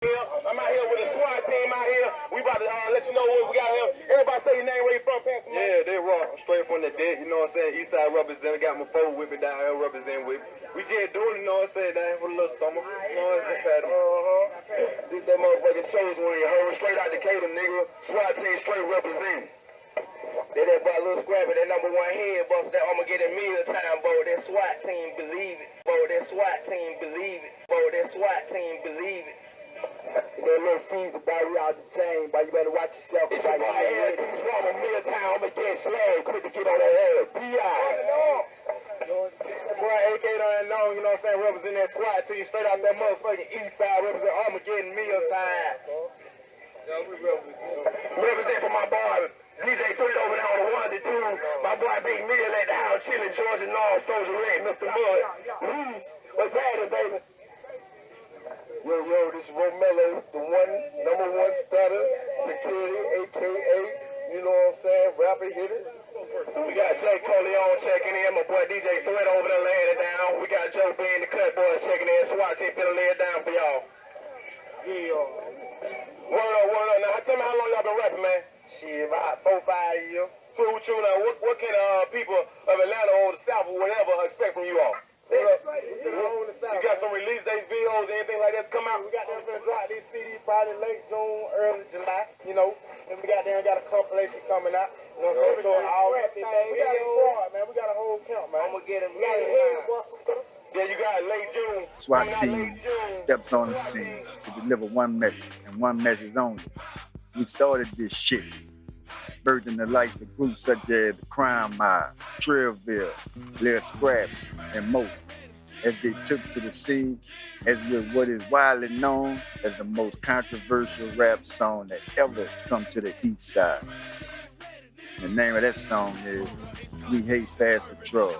I'm out here with a SWAT team out here. We about to let you know what we got here. Everybody say your name, where you from, pass them. Yeah, they rock straight from the deck, you know what I'm saying? East side represent, got my phone with me down here representing with me. We just doing it, you know what I'm saying, down here for a little summer. You know what I'm saying? This that motherfucking chosen one, you heard? Straight out Decatur, nigga. SWAT team straight representing. They that boy Lil Scrappy, that number one head boss, that I'ma get a meal time, bro. That SWAT team believe it. Bro, that SWAT team believe it. Bro, that SWAT team believe it. That little season, boy, we out the chain, boy. You better watch yourself. It's your boy here. It's from a meal time. I'ma get slammed. Quick to get on that ass. P.I. Boy, AK done know, you know what I'm saying? Represent that SWAT team straight out that motherfucking east side. Represent Armageddon meal time. Represent for my boy. DJ 3 over there on the ones and twos. My boy Big Mill at the house chilling, Georgia North, Soldier Red, Mr. Mud. Reese, what's happening, baby? Yo, this is Romello, the number one stutter, security, a.k.a., you know what I'm saying, rapper hit it. We got Jay Coleon checking in, my boy DJ Threat over there laying it down. We got Joe B and the Cut Boys checking in, SWAT team finna lay it down for y'all. Yeah. Word up. Now, tell me how long y'all been rapping, man? Shit, about 4-5 years. So what you now? What can people of Atlanta or the South or whatever expect from you all? You got some release dates, videos, anything like that to come out? We got them gonna drop this CD probably late June, early July, you know. And we got a compilation coming out. You know what I'm saying? We got a squad, man. We got a whole camp, man. I'm gonna get him. We got a head busters. Yeah, you got late June. SWAT team steps on the scene to deliver one message and one message only. We started this shit, birthing the likes of groups such as the Crime Mob, Trillville, Lil Scrappy, and more, as they took to the scene as with what is widely known as the most controversial rap song that ever come to the east side. The name of that song is We Hate Fast Patrol.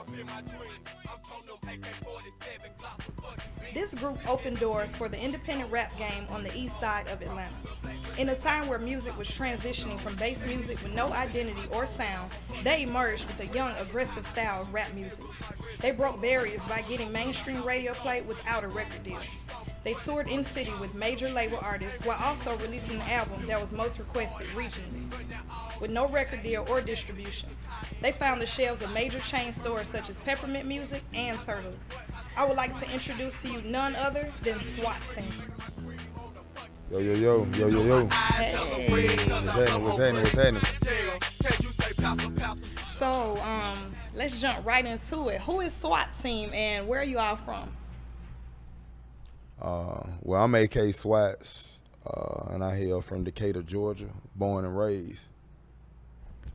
This group opened doors for the independent rap game on the east side of Atlanta. In a time where music was transitioning from bass music with no identity or sound, they emerged with a young, aggressive style of rap music. They broke barriers by getting mainstream radio play without a record deal. They toured in city with major label artists while also releasing an album that was most requested regionally. With no record deal or distribution, they found the shelves of major chain stores such as Peppermint Music and Turtles. I would like to introduce to you none other than SWAT Team. Yo. Hey. What's happening? So, let's jump right into it. Who is SWAT Team and where are you all from? Well, I'm AK Swats, and I hail from Decatur, Georgia, born and raised.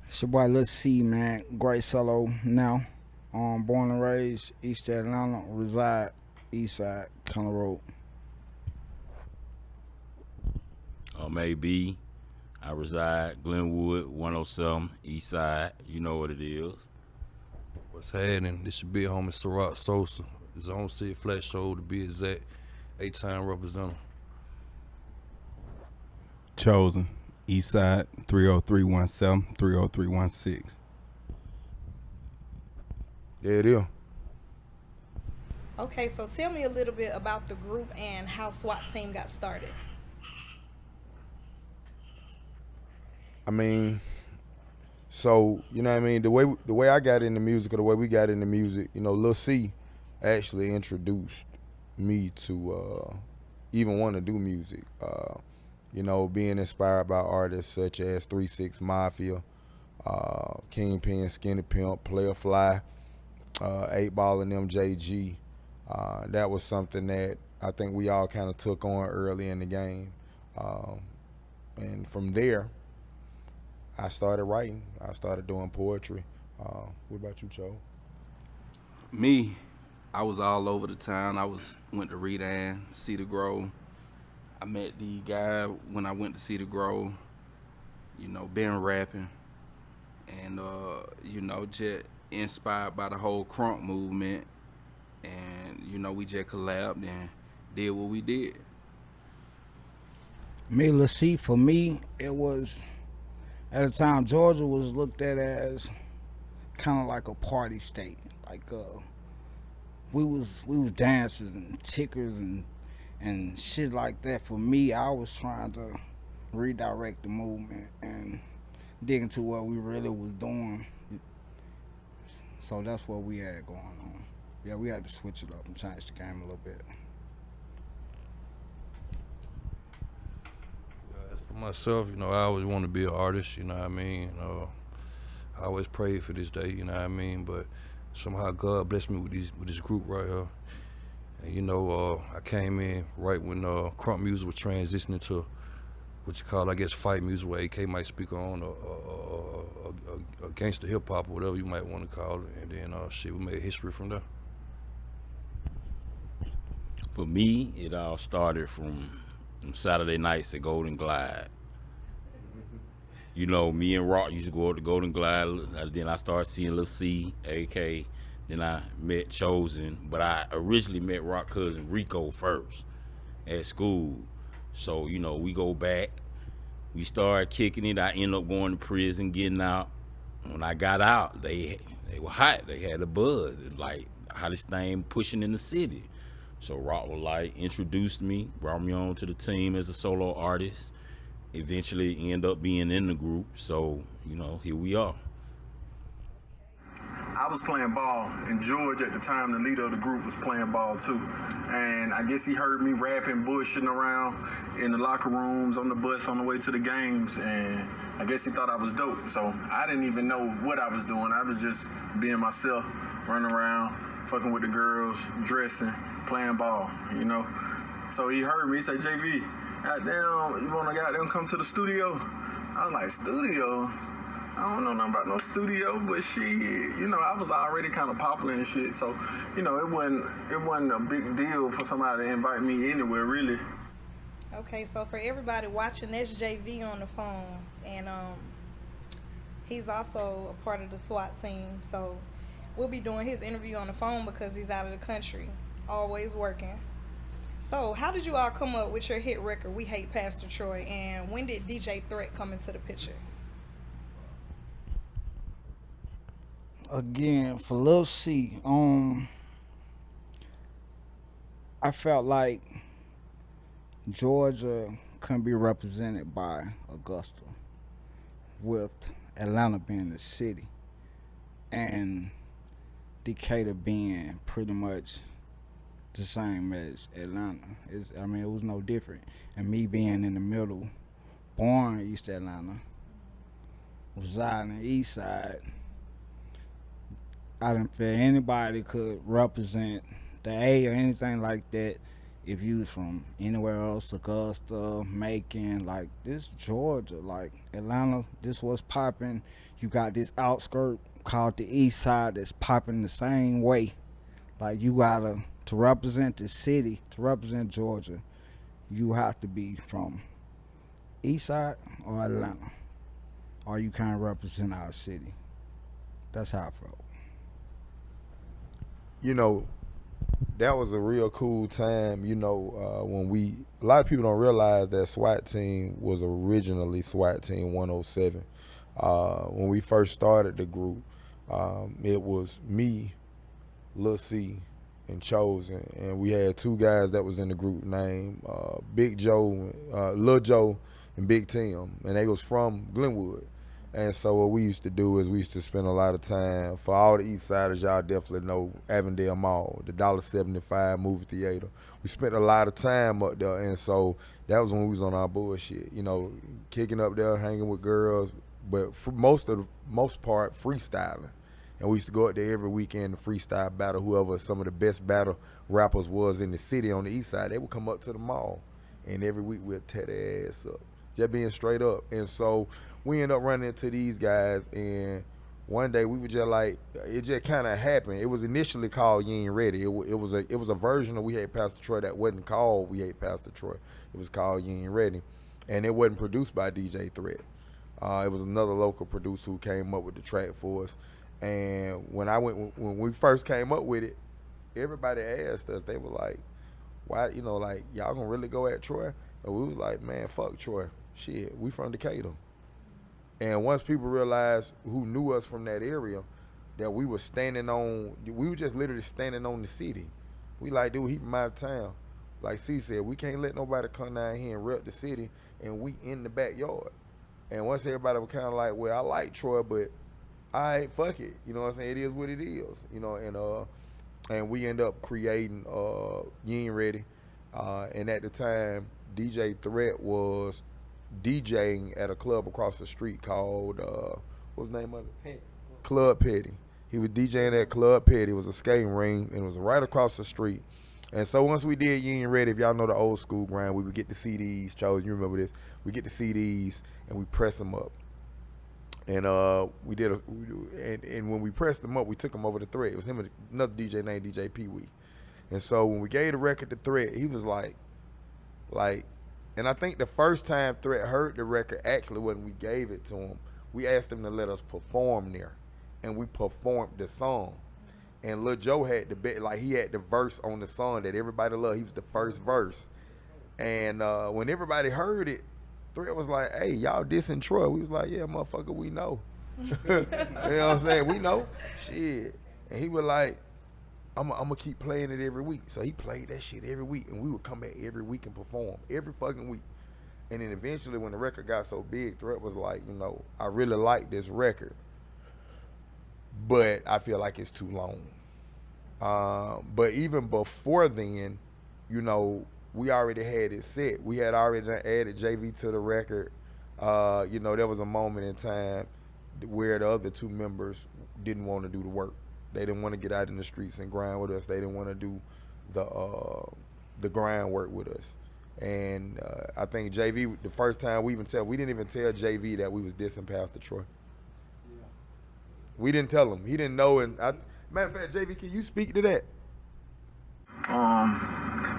It's your boy Lil C, man. Great solo now. Born and raised East Atlanta, reside East Side, County Road. I'm AB. I reside Glenwood, 107, East Side. You know what it is. What's happening? This your big homie Ciroc Sosa. Zone 6 Flat Show to be exact. 8-time representative. Chosen, East Side, 30317, 30316. There it is. Okay, so tell me a little bit about the group and how SWAT Team got started. I mean, so, you know what I mean? The way I got into music, or the way we got into music, you know, Lil C actually introduced me to even want to do music. You know, being inspired by artists such as 3-6 Mafia, Kingpin, Skinny Pimp, Player Fly, 8 Ball and MJG. That was something that I think we all kind of took on early in the game. And from there, I started writing. I started doing poetry. What about you, Cho? Me, I was all over the town. Went to Redan, Cedar Grove. I met the guy when I went to Cedar Grove. You know, been rapping, and you know, just inspired by the whole crunk movement, and you know, we just collabed and did what we did. Me, Lil C, for me, it was, at the time, Georgia was looked at as kind of like a party state. Like, we was dancers and tickers and and shit like that. For me, I was trying to redirect the movement and dig into what we really was doing. So that's what we had going on. Yeah, we had to switch it up and change the game a little bit. For myself, I always want to be an artist, you know what I mean? I always prayed for this day, you know what I mean? But somehow God blessed me with this group right here. And I came in right when crunk music was transitioning to what you call, I guess, fight music, where AK might speak on, a gangster hip hop, or whatever you might want to call it. And then we made history from there. For me, it all started from Saturday nights at Golden Glide. Me and Rock used to go to Golden Glide. Then I started seeing Lil C, AK. Then I met Chosen. But I originally met Rock cousin Rico first at school. So, we go back. We started kicking it. I ended up going to prison, getting out. When I got out, they were hot. They had a buzz. Like, hottest thing pushing in the city. So Rock was introduced me, brought me on to the team as a solo artist. Eventually end up being in the group. So, here we are. I was playing ball, and George at the time, the leader of the group, was playing ball too. And I guess he heard me rapping, bullshitting around in the locker rooms, on the bus, on the way to the games, and I guess he thought I was dope. So I didn't even know what I was doing. I was just being myself, running around, fucking with the girls, dressing, playing ball, So he heard me, he said, JV, goddamn, you wanna goddamn come to the studio? I was like, studio? I don't know nothing about no studio, but shit, I was already kind of popular and shit, so, it wasn't a big deal for somebody to invite me anywhere, really. Okay, so for everybody watching, that's JV on the phone, and he's also a part of the SWAT team, so we'll be doing his interview on the phone because he's out of the country, always working. So, how did you all come up with your hit record, We Hate Pastor Troy, and when did DJ Threat come into the picture? Again, for Lil C, I felt like Georgia couldn't be represented by Augusta, with Atlanta being the city and Decatur being pretty much the same as Atlanta. It was no different. And me being in the middle, born in East Atlanta, residing in the East Side, I didn't feel anybody could represent the A or anything like that if you was from anywhere else, Augusta, Macon, like this Georgia, like Atlanta, this was popping. You got this outskirt called the East Side that's popping the same way. Like you gotta, to represent the city, to represent Georgia, you have to be from East Side or Atlanta, or you can't represent our city. That's how I felt. That was a real cool time, when a lot of people don't realize that SWAT Team was originally SWAT Team 107. When we first started the group, it was me, Lil C, and Chosen, and we had two guys that was in the group named Big Joe, Lil Joe, and Big Tim, and they was from Glenwood. And so what we used to do is we used to spend a lot of time, for all the East Siders, y'all definitely know Avondale Mall, the $1.75 movie theater. We spent a lot of time up there, and so that was when we was on our bullshit, kicking up there, hanging with girls, but for most part, freestyling. And we used to go up there every weekend to freestyle battle whoever some of the best battle rappers was in the city on the East Side. They would come up to the mall, and every week we'd tear their ass up, just being straight up. And so we ended up running into these guys, and one day we were just like, it just kind of happened. It was initially called You Ain't Ready. It was a version of We Hate Pastor Troy that wasn't called We Hate Pastor Troy. It was called You Ain't Ready, and it wasn't produced by DJ Threat. It was another local producer who came up with the track for us. And when we first came up with it, everybody asked us, they were like, why, like, y'all gonna really go at Troy? And we was like, man, fuck Troy. Shit, we from Decatur. And once people realized who knew us from that area, that we were just literally standing on the city. We like, dude, he from out of town. Like C said, we can't let nobody come down here and rep the city, and we in the backyard. And once everybody was kind of like, well, I like Troy, but I fuck it. You know what I'm saying? It is what it is. You know, and we end up creating You Ain't Ready. And at the time, DJ Threat was DJing at a club across the street called what was the name of it? Club Petty. He was DJing at Club Petty. It was a skating ring, and it was right across the street. And so once we did You Ain't Ready, if y'all know the old school grind, we would get the CDs. Chosen, you remember this? We get the CDs and we press them up. And and when we pressed them up, we took them over to Threat. It was him and another DJ named DJ Pee Wee. And so when we gave the record to Threat, he was like, and I think the first time Threat heard the record, actually when we gave it to him, we asked him to let us perform there, and we performed the song. And Lil Joe had he had the verse on the song that everybody loved. He was the first verse. And when everybody heard it, Threat was like, hey, y'all dissing Troy. We was like, yeah, motherfucker, we know. You know what I'm saying? We know. Shit. And he was like, I'm gonna keep playing it every week. So he played that shit every week, and we would come back every week and perform every fucking week. And then eventually, when the record got so big, Threat was like, you know, I really like this record, but I feel like it's too long. But even before then, you know, we already had it set. We had already added JV to the record. You know, there was a moment in time where the other two members didn't want to do the work. They didn't want to get out in the streets and grind with us. They didn't want to do the grind work with us. And I think JV, the first time we didn't even tell JV that we was dissing Pastor Troy. Yeah. We didn't tell him. He didn't know. And matter of fact, JV, can you speak to that?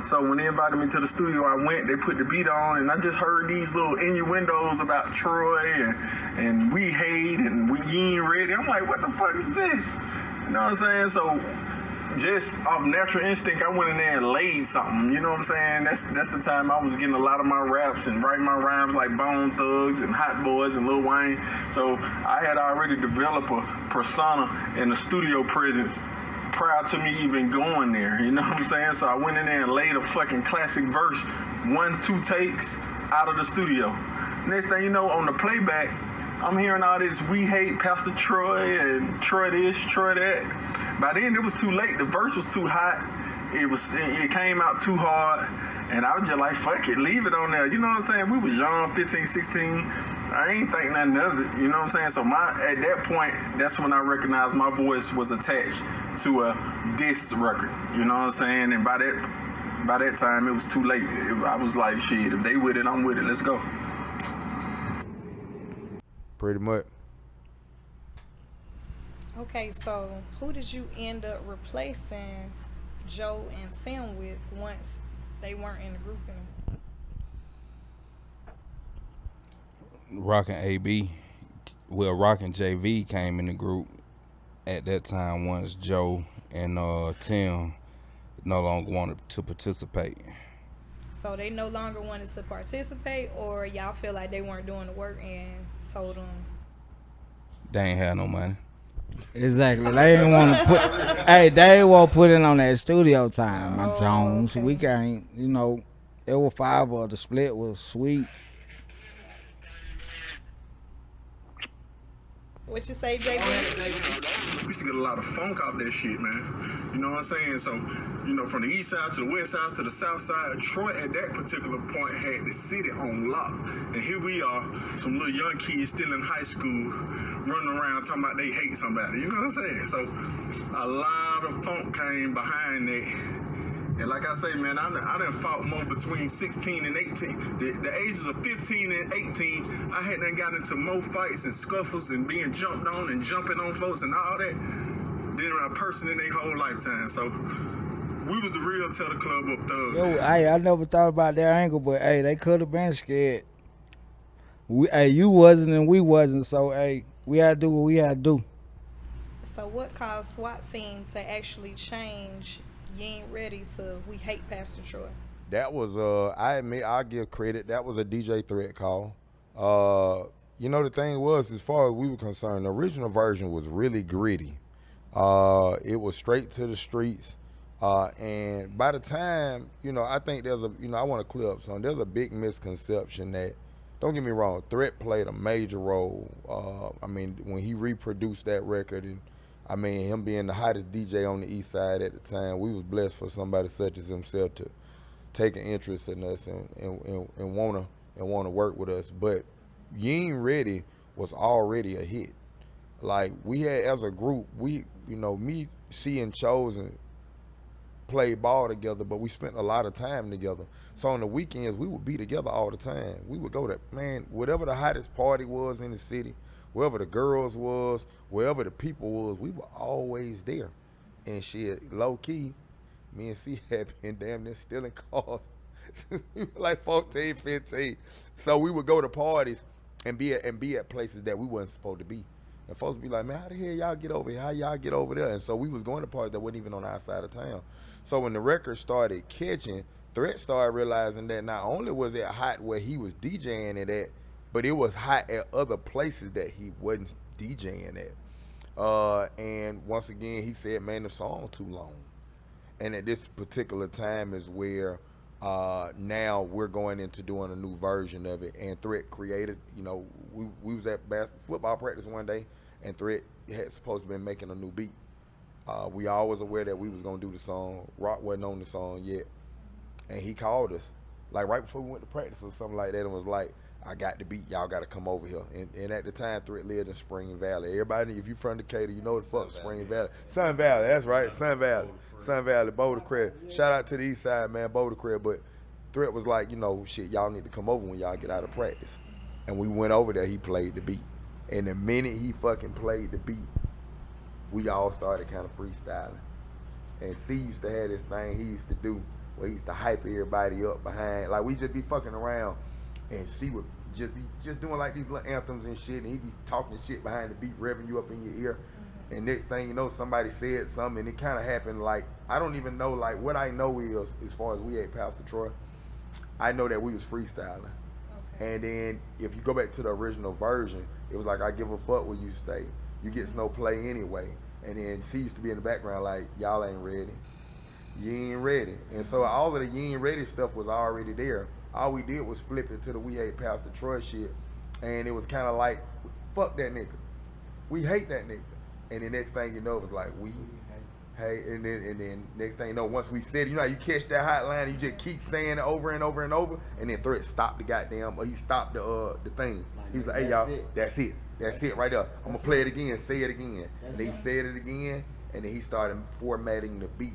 So when they invited me to the studio, I went, they put the beat on, and I just heard these little innuendos about Troy and we hate and we ain't ready. I'm like, what the fuck is this? You know what I'm saying? So just off natural instinct, I went in there and laid something. You know what I'm saying? That's the time I was getting a lot of my raps and writing my rhymes like Bone Thugs and Hot Boys and Lil Wayne. So I had already developed a persona in the studio presence prior to me even going there. You know what I'm saying? So I went in there and laid a fucking classic verse, 1-2 takes out of the studio. Next thing you know, on the playback, I'm hearing all this, we hate Pastor Troy and Troy this, Troy that. By then, it was too late. The verse was too hot. It came out too hard. And I was just like, fuck it, leave it on there. You know what I'm saying? We was young, 15, 16. I ain't think nothing of it. You know what I'm saying? So at that point, that's when I recognized my voice was attached to a diss record. You know what I'm saying? And by that time, it was too late. I was like, shit, if they with it, I'm with it. Let's go. Pretty much. Okay, so who did you end up replacing Joe and Tim with once they weren't in the group anymore? Rockin' AB, Rockin' JV came in the group at that time once Joe and Tim no longer wanted to participate. So they no longer wanted to participate, or y'all feel like they weren't doing the work and told them they ain't had no money. Exactly. They didn't want to put. Hey, they won't put it on that studio time, my Jones. Okay. We can't. You know, it was 5 of the split was sweet. What you say, JB? We used to get a lot of funk off that shit, man. You know what I'm saying? So, you know, from the east side to the west side to the south side, Troy at that particular point had the city on lock. And here we are, some little young kids still in high school, running around talking about they hate somebody. You know what I'm saying? So, a lot of funk came behind that. And like I say, man, I done fought more between 16 and 18. The ages of 15 and 18, I had done got into more fights and scuffles and being jumped on and jumping on folks and all that than a person in their whole lifetime. So we was the real Tell the Club Up thugs. Yo, hey, I never thought about that angle, but hey, they could have been scared. You wasn't and we wasn't, so hey, we had to do what we had to do. So what caused SWAT Team to actually change You Ain't Ready to We Hate Pastor Troy? That was I admit, I'll give credit, that was a DJ Threat call. You know, the thing was, as far as we were concerned, the original version was really gritty. It was straight to the streets. And by the time, I think there's I want to clear up something. There's a big misconception that, don't get me wrong, Threat played a major role. When he reproduced that record, and him being the hottest DJ on the East Side at the time, we was blessed for somebody such as himself to take an interest in us and wanna work with us. But You Ain't Ready was already a hit. Like, we had, as a group, me, C, and Chosen played ball together, but we spent a lot of time together. So on the weekends, we would be together all the time. We would go to, whatever the hottest party was in the city, wherever the girls was, wherever the people was, we were always there. And shit, low key, me and C had been damn near stealing cars. We were like 14, 15. So we would go to parties and be at places that we wasn't supposed to be. And folks would be like, man, how the hell y'all get over here? How y'all get over there? And so we was going to parties that wasn't even on our side of town. So when the record started catching, Threat started realizing that not only was it hot where he was DJing it at, but it was hot at other places that he wasn't DJing at. And once again, he said, man, the song too long. And at this particular time is where now we're going into doing a new version of it. And Threat created, we was at football practice one day, and Threat had supposed to be making a new beat. We all was aware that we was gonna do the song. Rock wasn't on the song yet, and he called us like right before we went to practice or something like that, and was like, "I got the beat. Y'all got to come over here." And at the time, Threat lived in Spring Valley. Everybody, if you from Decatur, you know what the fuck Spring Valley. Sun Valley, that's right, Sun Valley, Boulder Crest. Shout out to the East Side, man, Boulder Crest. But Threat was like, shit, y'all need to come over when y'all get out of practice. And we went over there. He played the beat, and the minute he fucking played the beat, we all started kind of freestyling. And C used to have this thing he used to do where he used to hype everybody up behind. Like, we just be fucking around, and C would just be doing like these little anthems and shit, and he'd be talking shit behind the beat, revving you up in your ear. And next thing you know, somebody said something, and it kind of happened like, I don't even know, like, what I know is, as far as we ate Pastor Troy, I know that we was freestyling. Okay. And then if you go back to the original version, it was like, I give a fuck where you stay. You get no play anyway. And then C used to be in the background like, y'all ain't ready. You ain't ready. And so all of the You Ain't Ready stuff was already there. All we did was flip it to the We Hate Pastor Troy shit. And it was kind of like, fuck that nigga. We hate that nigga. And the next thing you know, it was like, we hate. And then next thing you know, once we said, how you catch that hotline, you just keep saying it over and over and over. And then Threat stopped the goddamn, or he stopped the thing. He was like, hey, y'all, that's it. That's it right there. I'm going to play it again, say it again. And he said it again, and then he started formatting the beat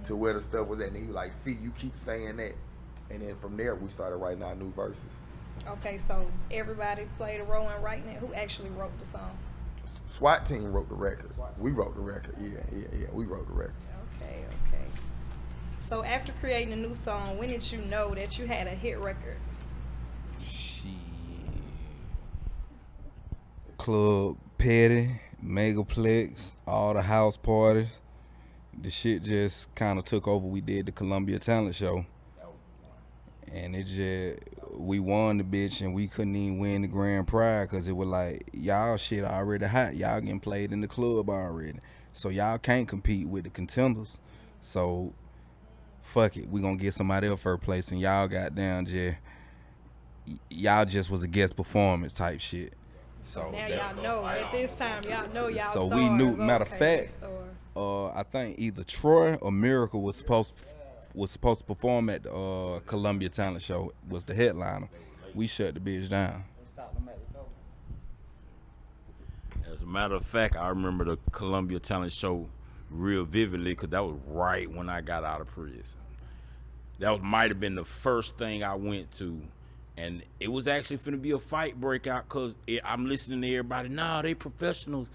to where the stuff was at. And he was like, see, you keep saying that. And then from there, we started writing our new verses. Okay, so everybody played a role in writing it. Who actually wrote the song? SWAT Team wrote the record. We wrote the record. Yeah, we wrote the record. Okay. So after creating a new song, when did you know that you had a hit record? Club Petty, Megaplex, all the house parties. The shit just kind of took over. We did the Columbia Talent Show. And we won the bitch, and we couldn't even win the grand prize because it was like, y'all shit already hot. Y'all getting played in the club already. So y'all can't compete with the contenders. So fuck it. We gonna get somebody else first place, and y'all y'all just was a guest performance type shit. So now y'all know at this time, y'all know y'all so stars. We knew, matter of fact, I think either Troy or Miracle was supposed to perform at the Columbia Talent Show, was the headliner. We shut the bitch down. As a matter of fact, I remember the Columbia Talent Show real vividly because that was right when I got out of prison. That might have been the first thing I went to. And it was actually finna be a fight breakout because I'm listening to everybody. Nah, they professionals.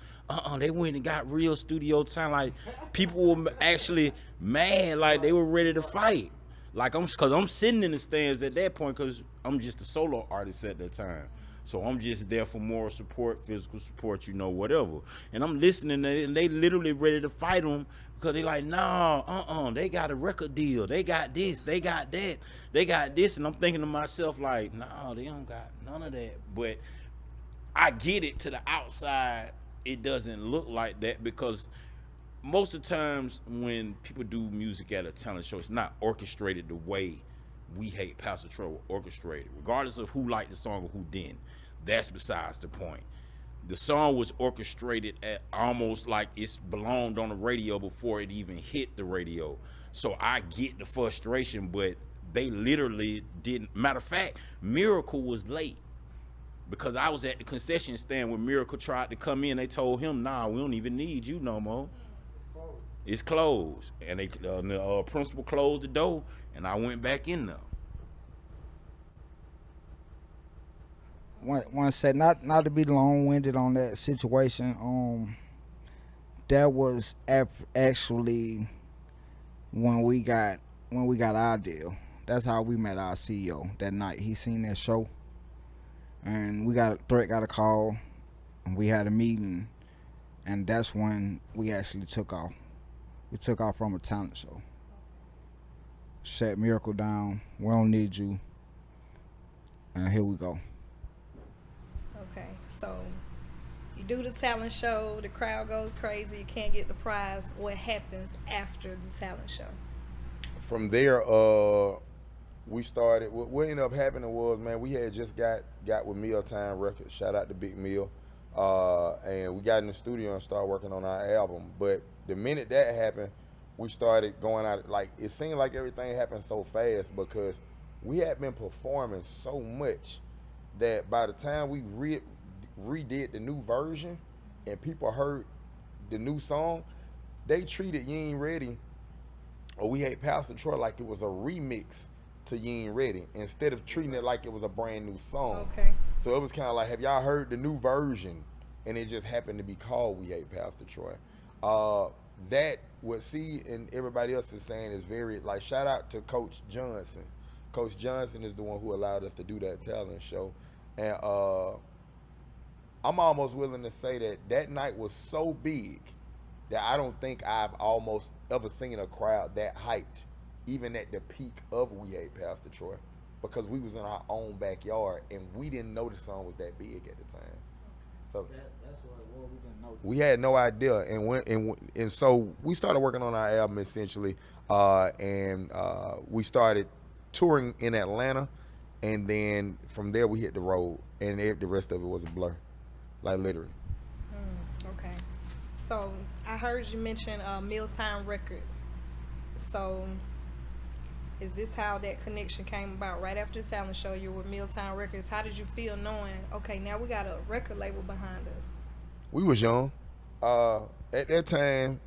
They went and got real studio time. Like, people were actually mad. Like, they were ready to fight. Like, because I'm sitting in the stands at that point because I'm just a solo artist at that time. So I'm just there for moral support, physical support, whatever. And I'm listening to it, and they literally ready to fight them because they like, nah, they got a record deal. They got this, they got that, they got this. And I'm thinking to myself like, nah, they don't got none of that. But I get it, to the outside, it doesn't look like that because most of the times when people do music at a talent show, it's not orchestrated the way We Hate Pastor Troy were orchestrated, regardless of who liked the song or who didn't. That's besides the point. The song was orchestrated at almost like it's belonged on the radio before it even hit the radio. So I get the frustration, but they literally didn't. Matter of fact, Miracle was late because I was at the concession stand when Miracle tried to come in. They told him, "Nah, we don't even need you no more. It's closed." And the principal closed the door, and I went back in there. One said, not to be long-winded on that situation. That was actually when we got our deal. That's how we met our CEO that night. He seen that show, and Threat got a call, and we had a meeting, and that's when we actually took off. We took off from a talent show. Shut Miracle down. We don't need you. And here we go. Okay, so you do the talent show, the crowd goes crazy, you can't get the prize. What happens after the talent show? From there, we started. What ended up happening was, man, we had just got with Mealtime Records. Shout out to Big Meal. And we got in the studio and started working on our album. But the minute that happened, we started going out. Like, it seemed like everything happened so fast because we had been performing so much that by the time we redid the new version and people heard the new song, they treated You Ain't Ready or We Hate Pastor Troy like it was a remix to You Ain't Ready instead of treating it like it was a brand new song. Okay. So it was kind of like, have y'all heard the new version? And it just happened to be called We Hate Pastor Troy. That what C and everybody else is saying is very, like, shout out to Coach Johnson. Coach Johnson is the one who allowed us to do that talent show. And I'm almost willing to say that night was so big that I don't think I've almost ever seen a crowd that hyped, even at the peak of We Hate Pastor Troy, because we was in our own backyard and we didn't know the song was that big at the time. So that's what it was. We didn't know. we had no idea, and so we started working on our album essentially, and we started touring in Atlanta, and then from there we hit the road, and the rest of it was a blur, like literally. Okay. So I heard you mention Mealtime Records. So is this how that connection came about? Right after the talent show, you were with Mealtime Records. How did you feel knowing, okay, now we got a record label behind us? We was young. At that time,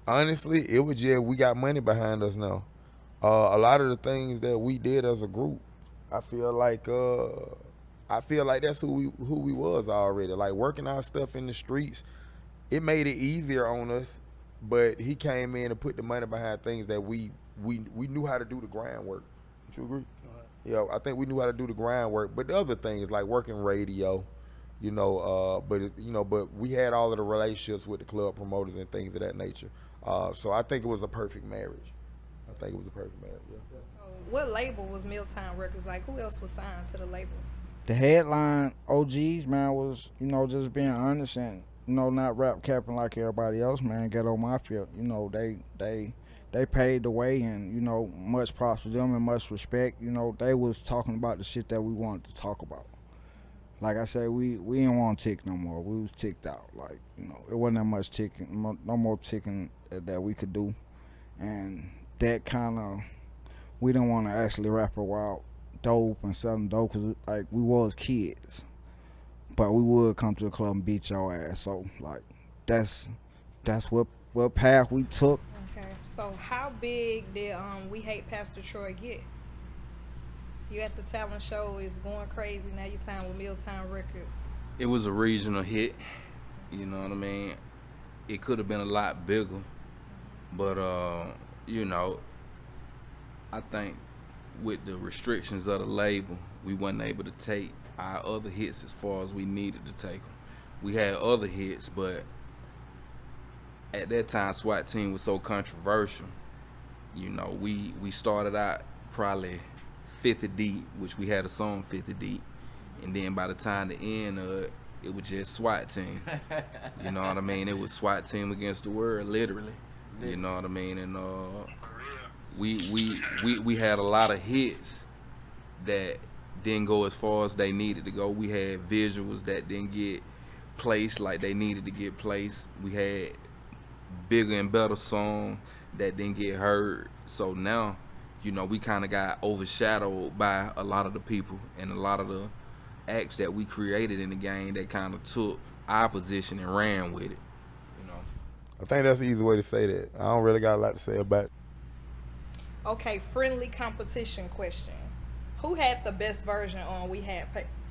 honestly, it was just we got money behind us now. A lot of the things that we did as a group, I feel like that's who we was already. Like, working our stuff in the streets, it made it easier on us. But he came in and put the money behind things that we knew how to do the groundwork. Would you agree? Yeah, I think we knew how to do the groundwork. But the other things like working radio, but we had all of the relationships with the club promoters and things of that nature. So I think it was a perfect marriage. Yeah. What label was Mealtime Records? Like, who else was signed to the label? The headline OGs, man, was, just being honest and, not rap capping like everybody else, man. Ghetto Mafia, they paved the way, and, much props to them and much respect. They was talking about the shit that we wanted to talk about. Like I said, we didn't want to tick no more. We was ticked out. Like, it wasn't that much ticking, no more ticking that we could do. And that kind of, we didn't want to actually rap about dope and selling dope because, like, we was kids. But we would come to the club and beat your ass. So, like, that's what path we took. Okay. So how big did We Hate Pastor Troy get? You at the talent show, is going crazy. Now you signed with Mealtime Records. It was a regional hit. You know what I mean? It could have been a lot bigger. But, I think with the restrictions of the label, we wasn't able to take our other hits as far as we needed to take them. We had other hits, but at that time, Swat Team was so controversial. We started out probably 50 deep, which we had a song 50 deep. And then by the time the end of it, it was just SWAT team. You know what I mean? It was SWAT team against the world, literally. You know what I mean? And we had a lot of hits that didn't go as far as they needed to go. We had visuals that didn't get placed like they needed to get placed. We had bigger and better songs that didn't get heard. So now, you know, we kind of got overshadowed by a lot of the people and a lot of the acts that we created in the game that kind of took our position and ran with it. You know, I think that's the easy way to say that. I don't really got a lot to say about it. Okay, friendly competition question. Who had the best version on We Had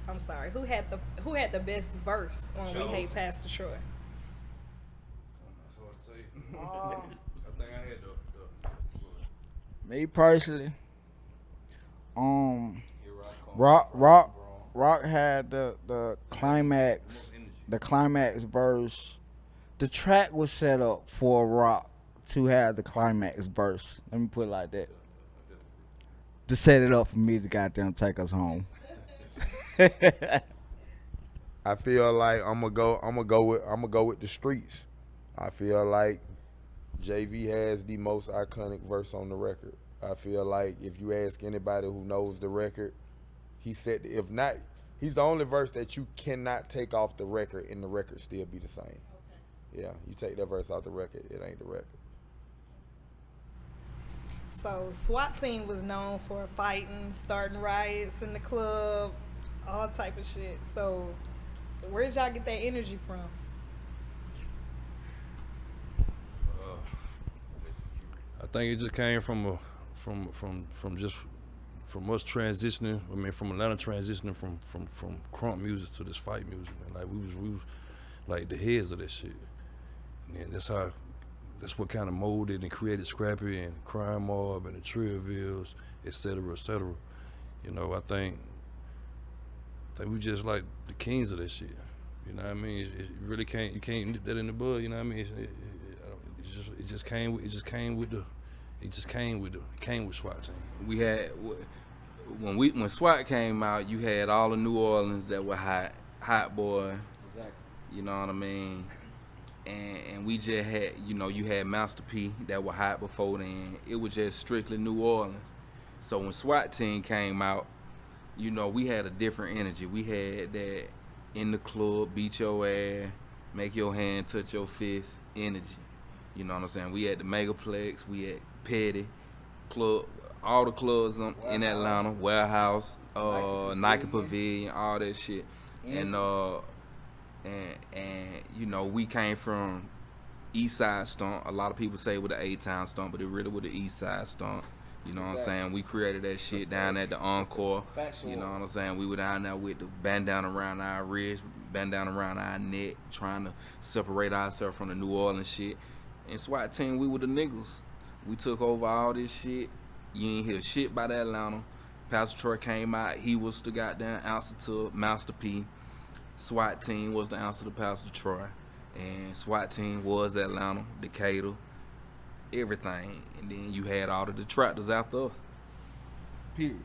I'm sorry, who had the best verse on We Hate Pastor Troy? I think I had Me personally, Rock had the climax verse. The track was set up for Rock to have the climax verse. Let me put it like that. To set it up for me to goddamn take us home. I feel like I'm gonna go with the streets. I feel like JV has the most iconic verse on the record. I feel like if you ask anybody who knows the record, he said if not, he's the only verse that you cannot take off the record and the record still be the same. Okay. Yeah, you take that verse off the record, it ain't the record. So SWAT team was known for fighting, starting riots in the club, all type of shit. So where did y'all get that energy from? I think it just came from us transitioning. I mean, from Atlanta transitioning from crunk music to this fight music, and like we was like the heads of that shit. And that's what kind of molded and created Scrappy and Crime Mob and the Trillvilles, et cetera, et cetera. You know, I think we just like the kings of that shit. You know what I mean? It really you can't nip that in the bud. You know what I mean? It just came with SWAT team. we had when SWAT came out, you had all of New Orleans that were hot boy. Exactly. You know what I mean? And we just had, you know, you had Master P that were hot before then. It was just strictly New Orleans. So when SWAT team came out, you know, we had a different energy. We had that in the club, beat your ass, make your hand touch your fist energy. You know what I'm saying? We had the Megaplex, we had Petty, club, all the clubs in Atlanta, Warehouse, Nike Pavilion, all that shit. And you know, we came from East Side Stomp. A lot of people say with the A-Town Stomp, but it really was the East Side Stomp. You know what I'm saying? We created that shit down at the Encore. You know what I'm saying? We were down there with the bandana around our wrist, bandana around our neck, trying to separate ourselves from the New Orleans shit. And SWAT team, we were the niggas. We took over all this shit. You ain't hear shit by that Atlanta. Pastor Troy came out. He was the goddamn answer to Master P. SWAT team was the answer to Pastor Troy. And SWAT team was Atlanta, Decatur, everything. And then you had all the detractors after us. Period.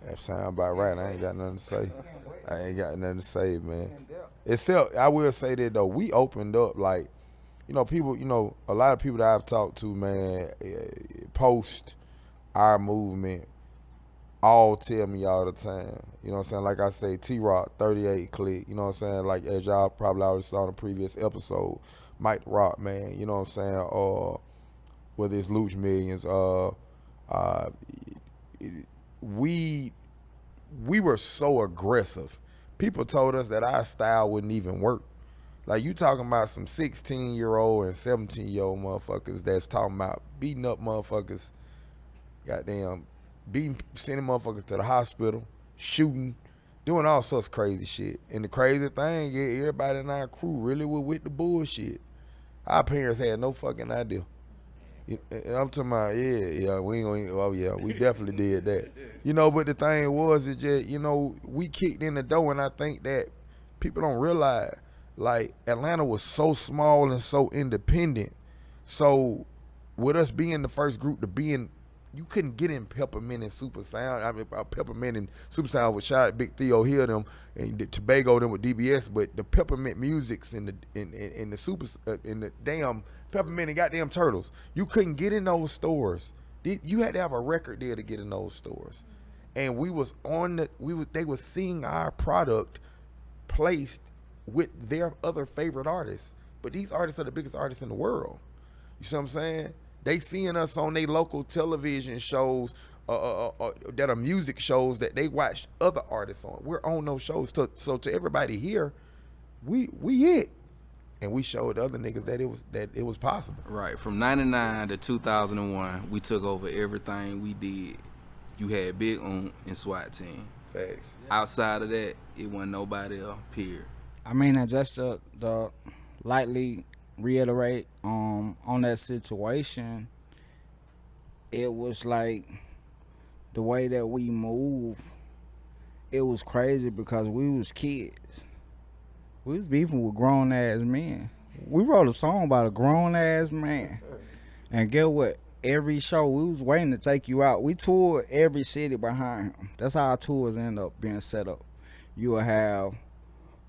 That sound about right. I ain't got nothing to say. Man. Except, I will say that, though, we opened up, like, you know, people, you know, a lot of people that I've talked to, man, post our movement, all tell me all the time. You know what I'm saying? Like I say, T-Rock, 38 click. You know what I'm saying? Like, as y'all probably already saw in the previous episode, Mike the Rock, man. You know what I'm saying? Whether it's Luch Millions, we were so aggressive. People told us that our style wouldn't even work. Like, you talking about some 16-year-old and 17-year-old motherfuckers that's talking about beating up motherfuckers, goddamn, sending motherfuckers to the hospital, shooting, doing all sorts of crazy shit. And the crazy thing is, everybody in our crew really was with the bullshit. Our parents had no fucking idea. I'm talking about, we definitely did that. You know, but the thing was, it just, you know, we kicked in the door, and I think that people don't realize, like, Atlanta was so small and so independent. So with us being the first group to be in you couldn't get in Peppermint and Super Sound. I mean, Peppermint and Super Sound was shot at Big Theo Hill them and the Tobago them with DBS, but the Peppermint Musics in the Super in the damn Peppermint and goddamn Turtles, you couldn't get in those stores. You had to have a record deal to get in those stores, and they were seeing our product placed with their other favorite artists, but these artists are the biggest artists in the world. You see what I'm saying? They seeing us on their local television shows that are music shows that they watch other artists on. We're on those shows. So to everybody here, we it. And we showed other niggas that it was possible. Right. From 99 to 2001, we took over everything we did. You had Big and SWAT Team. Facts. Outside of that, it wasn't nobody else, period. I mean, and just the lightly reiterate on that situation, it was like the way that we move, it was crazy because we was kids. We was beefing with grown ass men. We wrote a song about a grown ass man. And get what? Every show we was waiting to take you out. We toured every city behind him. That's how our tours end up being set up. You will have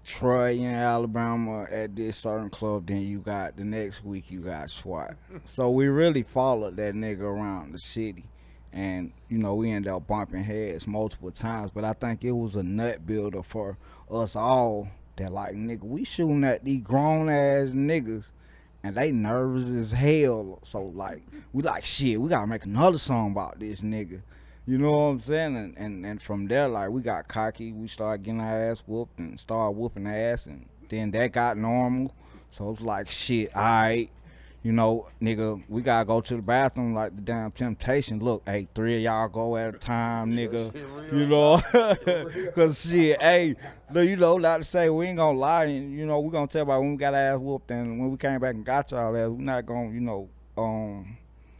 Troy in Alabama at this certain club, then you got the next week you got SWAT. So we really followed that nigga around the city, and you know we ended up bumping heads multiple times. But I think it was a nut builder for us all that like nigga we shooting at these grown ass niggas, and they nervous as hell. So like we like shit, we gotta make another song about this nigga. You know what I'm saying? And from there, like, we got cocky. We started getting our ass whooped and started whooping ass. And then that got normal. So it was like, shit, all right. You know, nigga, we got to go to the bathroom like the damn Temptation. Look, hey, 3 of y'all go at a time, nigga. You know? Because, shit, hey, you know, like to say, we ain't going to lie. And, you know, we going to tell about when we got our ass whooped. And when we came back and got y'all ass, we not going to, you know,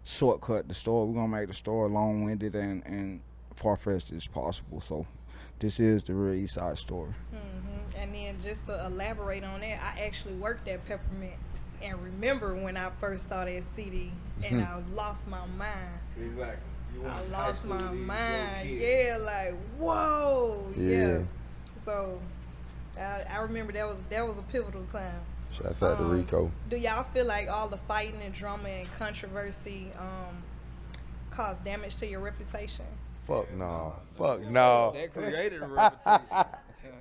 shortcut the story. We're gonna make the story long-winded and far-fetched as possible. So this is the real East Side story. Mm-hmm. And then just to elaborate on that, I actually worked at Peppermint and remember when I first saw that CD and I lost my mind. Exactly. I lost my mind. Yeah, like whoa. Yeah. So I remember that was a pivotal time. Shouts out to Rico. Do y'all feel like all the fighting and drama and controversy caused damage to your reputation? Fuck no. Fuck no. That created a reputation.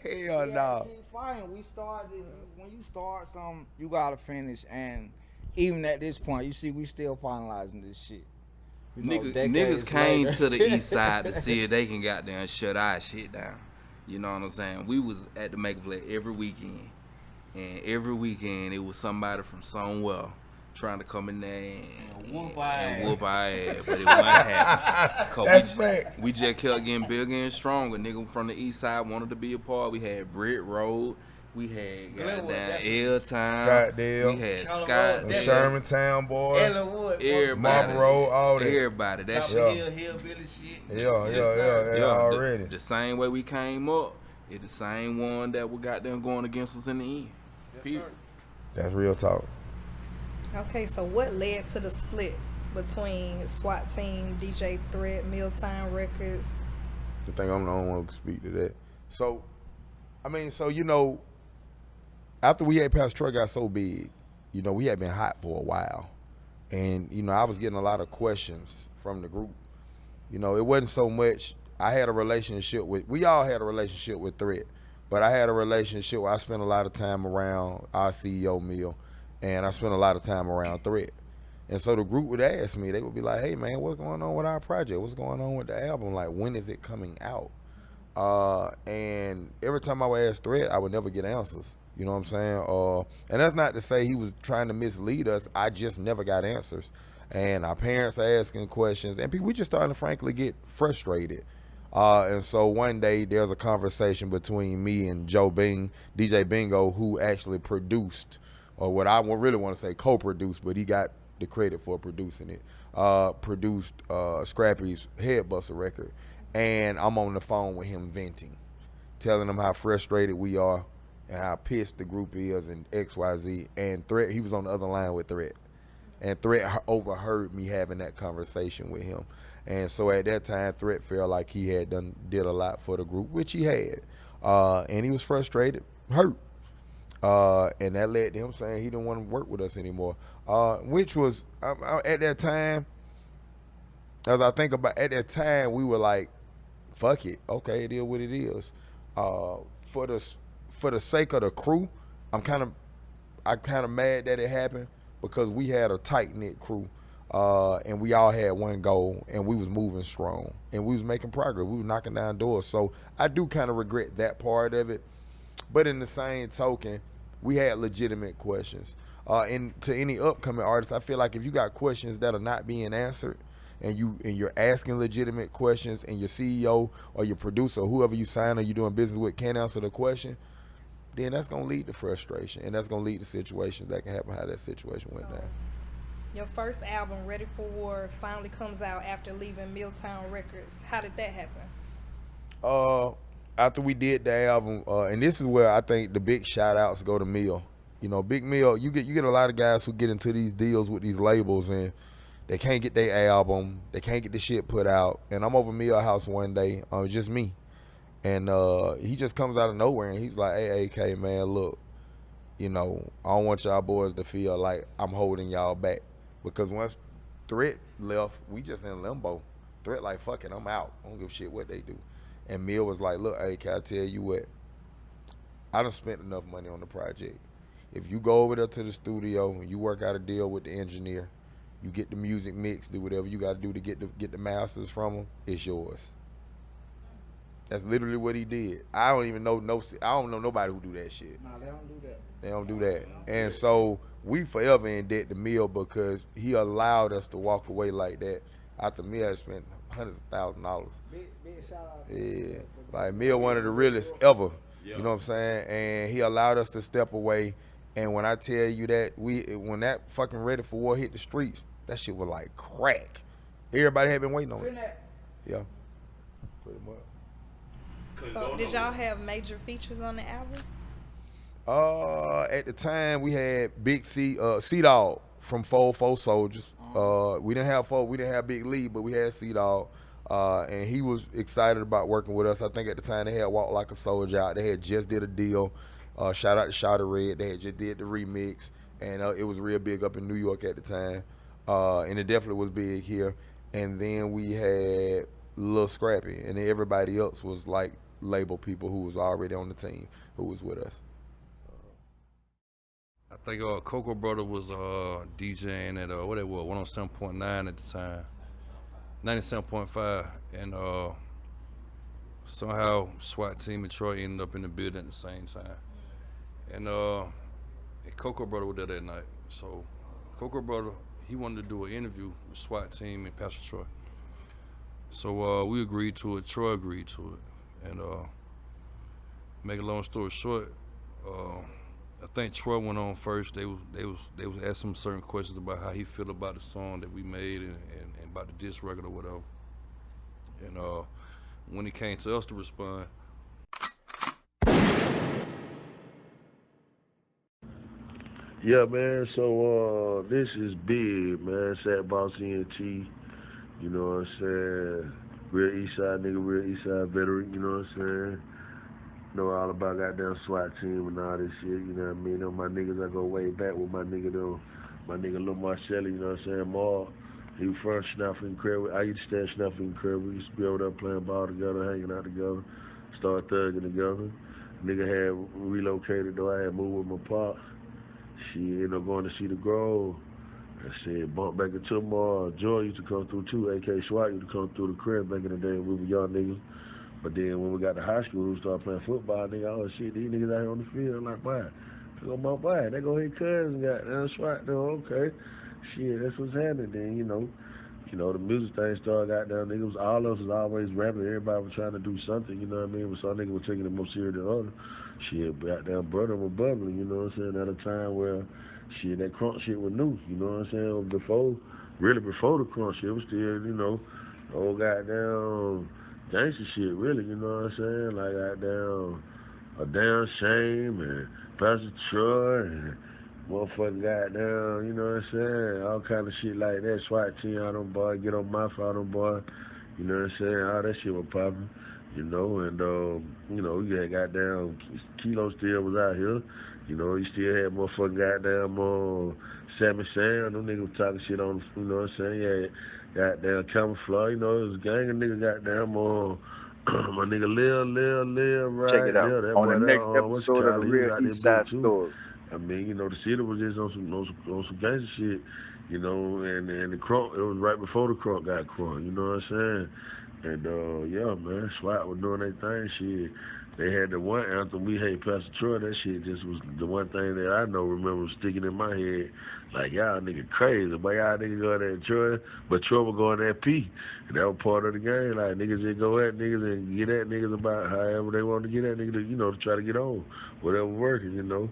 Hell no. We started, when you start something, you gotta finish. And even at this point, you see, we still finalizing this shit. You know, niggas came later. to the east side to see if they can goddamn shut our shit down. You know what I'm saying? We was at the Make Play every weekend. And every weekend, it was somebody from somewhere trying to come in there and whoop our ass. But it wasn't happening. That's facts. We just kept getting bigger and stronger. Nigga from the east side wanted to be a part. We had Britt Road. We had goddamn L-Time. Scottsdale. We had Scott. Shermantown, boy. Everybody. Marlboro, all that. Everybody. That shit. Hillbilly shit. Yeah, already. The same way we came up, it's the same one that we got them going against us in the end. Period. That's real talk. Okay, so what led to the split between SWAT Team, DJ Threat, Mealtime Records? I think I'm the only one who can speak to that. So, I mean, you know, after we had Pastor Troy got so big, you know, we had been hot for a while. And, you know, I was getting a lot of questions from the group. You know, it wasn't so much, we all had a relationship with Threat. But I had a relationship where I spent a lot of time around our CEO, Mill, and I spent a lot of time around Threat. And so the group would ask me, they would be like, hey, man, what's going on with our project? What's going on with the album? Like, when is it coming out? And every time I would ask Threat, I would never get answers. You know what I'm saying? And that's not to say he was trying to mislead us. I just never got answers. And our parents are asking questions, and we just starting to frankly get frustrated. And so one day there's a conversation between me and Joe Bing, DJ Bingo, who actually produced, or what I really want to say co-produced, but he got the credit for producing it, produced Scrappy's Headbuster record. And I'm on the phone with him venting, telling him how frustrated we are and how pissed the group is and XYZ. And Threat, he was on the other line with Threat. And Threat overheard me having that conversation with him. And so at that time, Threat felt like he had did a lot for the group, which he had. And he was frustrated, hurt. And that led to him saying he didn't want to work with us anymore. Which was, at that time, as I think about at that time, we were like, fuck it. Okay, it is what it is. For the sake of the crew, I'm kind of mad that it happened because we had a tight knit crew, and we all had one goal, and we was moving strong, and we was making progress. We was knocking down doors. So I do kind of regret that part of it. But in the same token, we had legitimate questions. And to any upcoming artists, I feel like if you got questions that are not being answered, and you're asking legitimate questions, and your CEO or your producer or whoever you sign or you're doing business with can't answer the question, then that's gonna lead to frustration, and that's gonna lead to situations that can happen how that situation went down. Your first album, Ready for War, finally comes out after leaving Milltown Records. How did that happen? After we did the album, and this is where I think the big shout outs go to Mill. You know, Big Mill, you get a lot of guys who get into these deals with these labels and they can't get their album, they can't get the shit put out. And I'm over Mill house one day, just me. And he just comes out of nowhere and he's like, hey, AK, man, look, you know, I don't want y'all boys to feel like I'm holding y'all back. Because once Threat left, we just in limbo. Threat like, fuck it, I'm out. I don't give a shit what they do. And Mill was like, look, AK, I tell you what, I done spent enough money on the project. If you go over there to the studio and you work out a deal with the engineer, you get the music mixed, do whatever you got to do to get the masters from them, it's yours. That's literally what he did. I don't know nobody who do that shit. Nah, they don't do that. They don't do that. And so we forever in debt to Mill because he allowed us to walk away like that after Mill had spent hundreds of $1,000s. Big shout out. Yeah, like Mill, one of the realest ever. You know what I'm saying? And he allowed us to step away. And when I tell you that when that fucking Ready for War hit the streets, that shit was like crack. Everybody had been waiting on it. Yeah, pretty much. So did y'all have major features on the album? At the time we had Big C-Dog from 4 Soldiers. We didn't have Big Lee, but we had C-Dog. And he was excited about working with us. I think at the time they had Walk Like a Soldier out. They had just did a deal. Shout out to Shot of Red. They had just did the remix. And it was real big up in New York at the time. And it definitely was big here. And then we had Lil Scrappy. And then everybody else was like label people who was already on the team who was with us. I think Coco Brother was DJing at what it was, 107.9 at the time. 97.5, and somehow SWAT Team and Troy ended up in the building at the same time. And Coco Brother was there that night. So Coco Brother, he wanted to do an interview with SWAT Team and Pastor Troy. So we agreed to it, Troy agreed to it. And make a long story short, I think Troy went on first. They was asking him certain questions about how he feel about the song that we made and about the diss record or whatever. And when it came to us to respond, yeah, man. So this is big, man. Sat Boss ENT. You know what I'm saying? Real East Side nigga, real East Side veteran. You know what I'm saying? Know all about goddamn SWAT team and all this shit, you know what I mean? Them my niggas, I go way back with my nigga though. My nigga Lil Marcelli, you know what I'm saying? Maul, he was from Schnaffing Crib. I used to stay in Schnaffing Crib. We used to be over there playing ball together, hanging out together, start thugging together. Nigga had relocated though. I had moved with my pop. She ended up going to see the Grove. I said, bump back into Maul. Joy used to come through too. AK SWAT used to come through the crib back in the day. We were young niggas. But then when we got to high school, we started playing football, nigga, oh shit, these niggas out here on the field, I'm like, why? They go, my boy, they go his cousin, goddamn SWAT, though, okay. Shit, that's what's happening. Then, you know, the music thing started, goddamn, niggas, all of us was always rapping, everybody was trying to do something, you know what I mean? But some niggas were taking it more serious than others. Shit, goddamn, brother was bubbling, you know what I'm saying, at a time where, shit, that crunk shit was new, you know what I'm saying? Before the crunk shit, it was still, you know, old goddamn gangster shit, really, you know what I'm saying? Like, goddamn, a damn shame and Pastor Troy and Motherfucker goddamn, you know what I'm saying? All kind of shit like that. SWAT team, all them boys, get on my fault, them boys. You know what I'm saying? All that shit was popping. You know, and you know, you had goddamn Kilo still was out here. You know, he still had motherfucking goddamn Sammy Sam, them niggas was talking shit on, you know what I'm saying? Yeah, goddamn Camouflage, you know, it was a gang of niggas goddamn my nigga Lil, Check right? it out. Lil, that On the boy next that, what you episode of The call it, he was Real out there East Side big too. Story. I mean, you know, the city was just on some gangster shit, you know, and the crunk, it was right before the crunk got crunk, you know what I'm saying? And yeah, man, SWAT was doing their thing, shit. They had the one anthem, We Hate Pastor Troy, that shit just was the one thing that I remember sticking in my head. Like, y'all nigga crazy, but y'all niggas go there at Troy, but Troy was going at P. And that was part of the game. Like, niggas just go at niggas and get at niggas about however they want to get at niggas, you know, to try to get on. Whatever working, you know.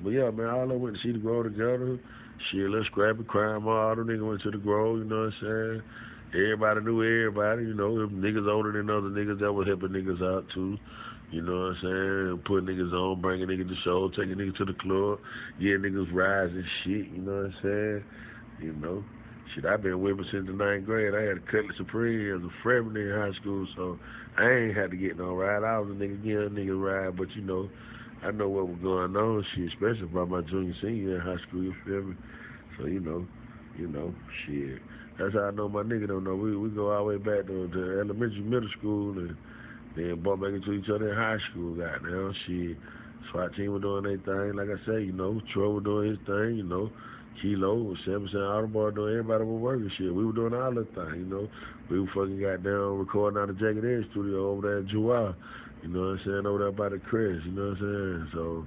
But yeah, man, all of them went to see the Grove together. Shit, Lil Scrappy, Crime, all them niggas went to the Grove, you know what I'm saying? Everybody knew everybody, you know. If niggas older than other niggas, that was helping niggas out too. You know what I'm saying? Putting niggas on, bringing niggas to show, taking niggas to the club, getting niggas rides and shit, you know what I'm saying? You know. Shit, I've been whipping since the 9th grade. I had a Cutlass Supreme as a freshman in high school, so I ain't had to get no ride. I was a nigga getting a nigga ride, but you know, I know what was going on, shit, especially about my junior, senior in high school, you feel me? So, you know, shit. That's how I know my nigga don't know. We go all the way back to elementary, middle school, and then bump back into each other in high school, goddamn, shit. SWAT team was doing their thing, like I say, you know. Troy was doing his thing, you know. Kilo, 7% Autobar doing, everybody was working shit. We were doing all the thing, you know. We were fucking goddamn recording out of Jagged Edge studio over there in July, you know what I'm saying, over there by the Crest, you know what I'm saying? So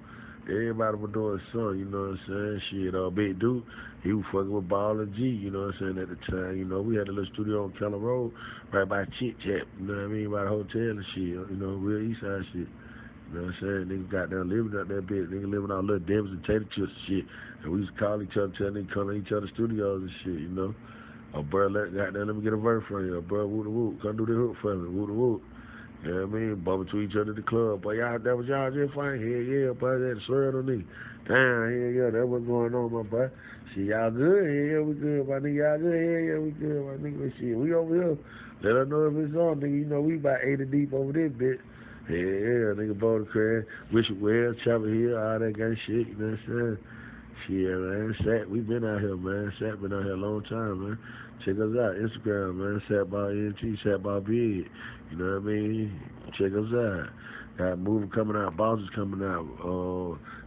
everybody was doing something, you know what I'm saying? Shit, Big Duke, he was fucking with Ball and G, you know what I'm saying, at the time, you know. We had a little studio on Keller Road, right by Chit Chat, you know what I mean, by the hotel and shit, you know, real east side shit. You know what I'm saying? Niggas got down living out that bitch. Niggas living out little Debbie's and tater chips and shit. And we used to call each other, tell niggas come to each other's studios and shit, you know. Oh, bro, let me get a verse from you. Bro, woo-da-woo, come do the hook for me, woo-da-woo. You know what I mean? Bumping to each other at the club. But y'all, that was y'all just fine. Yeah, boy, they had to swear on me. Damn, yeah, that was going on, my boy. Shit, y'all good? Yeah, we good, my nigga. Y'all good? Yeah, we good, my nigga. Shit, we over here. Let us know if it's on, nigga. You know, we about 80 deep over this bitch. Yeah, nigga, Boulder Crab, Richard Wells, Chopper Hill, all that kind of shit, you know what I'm saying? Shit, man, Sat, we been out here, man. Sat been out here a long time, man. Check us out, Instagram, man, Satball.nt, Satball Big, you know what I mean? Check us out. Got a movie coming out, Bosses coming out,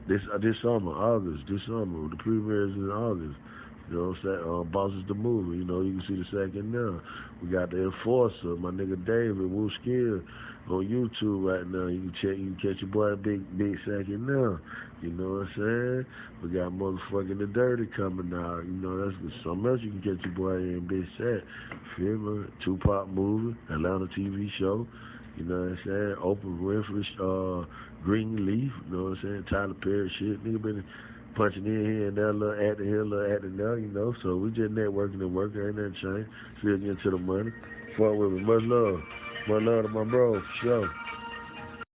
this summer, August, the premiere is in August. You know what I'm saying? Bosses the movie, you know, you can see the second now. We got the Enforcer, my nigga David, Woo Skill, on YouTube right now. You can catch your boy Big Second now. You know what I'm saying? We got motherfucking The Dirty coming out. You know, that's something else you can catch your boy in Big Set. Feel me? Tupac movie, Atlanta TV show. You know what I'm saying? Oprah Winfrey, Greenleaf. You know what I'm saying? Tyler Perry shit. Nigga been punching in here and there, a little acting here, a little acting there, you know. So we just networking and working. Ain't nothing changed. Still getting to the money. Fuck with me. Much love. Much love to my bro, for sure.